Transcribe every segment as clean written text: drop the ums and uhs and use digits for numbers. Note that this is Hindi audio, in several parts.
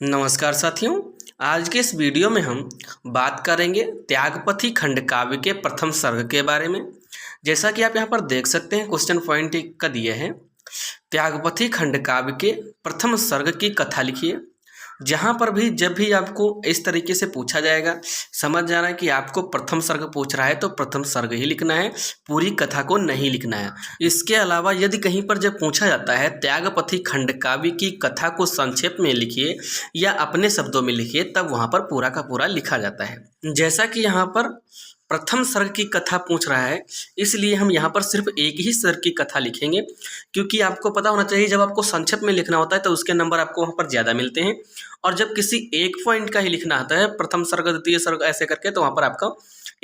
नमस्कार साथियों, आज के इस वीडियो में हम बात करेंगे त्यागपथी खंड काव्य के प्रथम सर्ग के बारे में। जैसा कि आप यहाँ पर देख सकते हैं, क्वेश्चन पॉइंट का दिए हैं, त्यागपथी खंड काव्य के प्रथम सर्ग की कथा लिखिए। जहाँ पर भी जब भी आपको इस तरीके से पूछा जाएगा, समझ जाना है कि आपको प्रथम सर्ग पूछ रहा है तो प्रथम सर्ग ही लिखना है, पूरी कथा को नहीं लिखना है। इसके अलावा यदि कहीं पर जब पूछा जाता है त्यागपथी खंड काव्य की कथा को संक्षेप में लिखिए या अपने शब्दों में लिखिए, तब वहाँ पर पूरा का पूरा लिखा जाता है। जैसा कि यहाँ पर प्रथम सर्ग की कथा पूछ रहा है, इसलिए हम यहाँ पर सिर्फ एक ही सर्ग की कथा लिखेंगे, क्योंकि आपको पता होना चाहिए जब आपको संक्षेप में लिखना होता है तो उसके नंबर आपको वहाँ पर ज़्यादा मिलते हैं, और जब किसी एक पॉइंट का ही लिखना आता है, प्रथम सर्ग द्वितीय सर्ग ऐसे करके, तो वहाँ पर आपका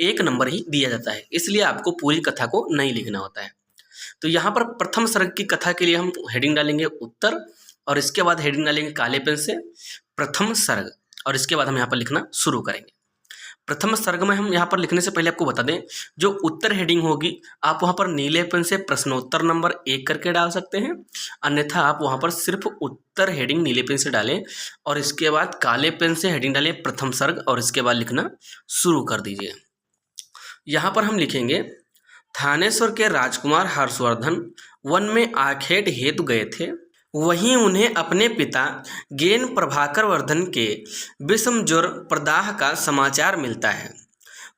एक नंबर ही दिया जाता है। इसलिए आपको पूरी कथा को नहीं लिखना होता है। तो यहाँ पर प्रथम सर्ग की कथा के लिए हम हेडिंग डालेंगे उत्तर, और इसके बाद हेडिंग डालेंगे काले पेन से प्रथम सर्ग, और इसके बाद हम यहाँ पर लिखना शुरू करेंगे। प्रथम सर्ग में हम यहाँ पर लिखने से पहले आपको बता दें, जो उत्तर हेडिंग होगी आप वहाँ पर नीले पेन से प्रश्नोत्तर नंबर 1 करके डाल सकते हैं, अन्यथा आप वहाँ पर सिर्फ उत्तर हेडिंग नीले पेन से डालें और इसके बाद काले पेन से हेडिंग डालें प्रथम सर्ग, और इसके बाद लिखना शुरू कर दीजिए। यहाँ पर हम लिखेंगे, थानेश्वर के राजकुमार हर्षवर्धन वन में आखेट हेतु गए थे, वहीं उन्हें अपने पिता गेन प्रभाकर वर्धन के विषम ज्वर प्रदाह का समाचार मिलता है।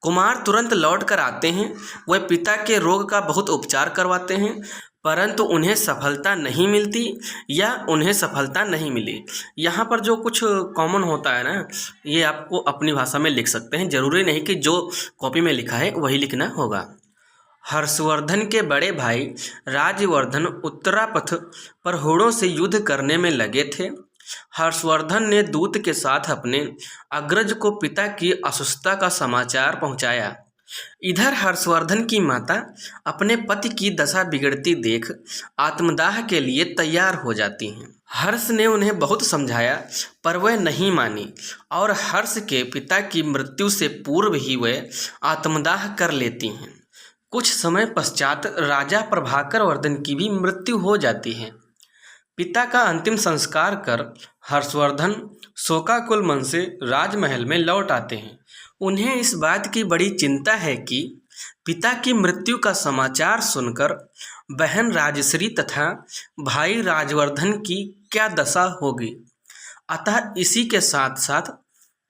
कुमार तुरंत लौट कर आते हैं। वह पिता के रोग का बहुत उपचार करवाते हैं, परंतु उन्हें सफलता नहीं मिलती या उन्हें सफलता नहीं मिली। यहाँ पर जो कुछ कॉमन होता है ना, ये आपको अपनी भाषा में लिख सकते हैं, जरूरी नहीं कि जो कॉपी में लिखा है वही लिखना होगा। हर्षवर्धन के बड़े भाई राजवर्धन उत्तरापथ पर होड़ों से युद्ध करने में लगे थे। हर्षवर्धन ने दूत के साथ अपने अग्रज को पिता की असुस्थता का समाचार पहुंचाया। इधर हर्षवर्धन की माता अपने पति की दशा बिगड़ती देख आत्मदाह के लिए तैयार हो जाती हैं। हर्ष ने उन्हें बहुत समझाया, पर वह नहीं मानी और हर्ष के पिता की मृत्यु से पूर्व ही वह आत्मदाह कर लेती हैं। कुछ समय पश्चात राजा प्रभाकर वर्धन की भी मृत्यु हो जाती है। पिता का अंतिम संस्कार कर हर्षवर्धन शोकाकुल मन से राजमहल में लौट आते हैं। उन्हें इस बात की बड़ी चिंता है कि पिता की मृत्यु का समाचार सुनकर बहन राजश्री तथा भाई राजवर्धन की क्या दशा होगी। अतः इसी के साथ साथ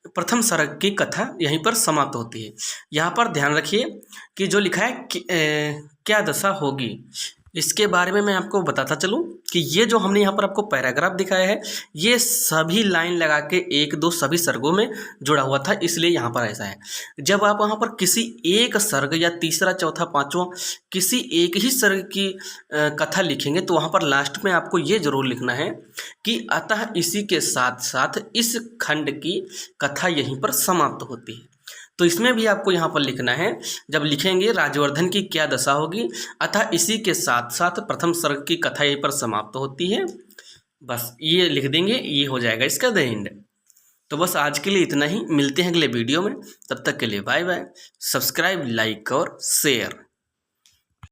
प्रथम सर्ग की कथा यहीं पर समाप्त होती है। यहाँ पर ध्यान रखिए कि जो लिखा है क्या दशा होगी, इसके बारे में मैं आपको बताता चलूँ कि ये जो हमने यहाँ पर आपको पैराग्राफ दिखाया है, ये सभी लाइन लगा के 1-2 सभी सर्गों में जुड़ा हुआ था, इसलिए यहाँ पर ऐसा है। जब आप वहाँ पर किसी एक सर्ग या तीसरा चौथा पाँचवा किसी एक ही सर्ग की कथा लिखेंगे, तो वहाँ पर लास्ट में आपको ये जरूर लिखना है कि अतः इसी के साथ साथ इस खंड की कथा यहीं पर समाप्त होती है। तो इसमें भी आपको यहाँ पर लिखना है, जब लिखेंगे राजवर्धन की क्या दशा होगी, अतः इसी के साथ साथ प्रथम सर्ग की कथा यहीं पर समाप्त होती है। बस ये लिख देंगे, ये हो जाएगा इसका द एंड। तो बस आज के लिए इतना ही, मिलते हैं अगले वीडियो में, तब तक के लिए बाय बाय। सब्सक्राइब, लाइक और शेयर।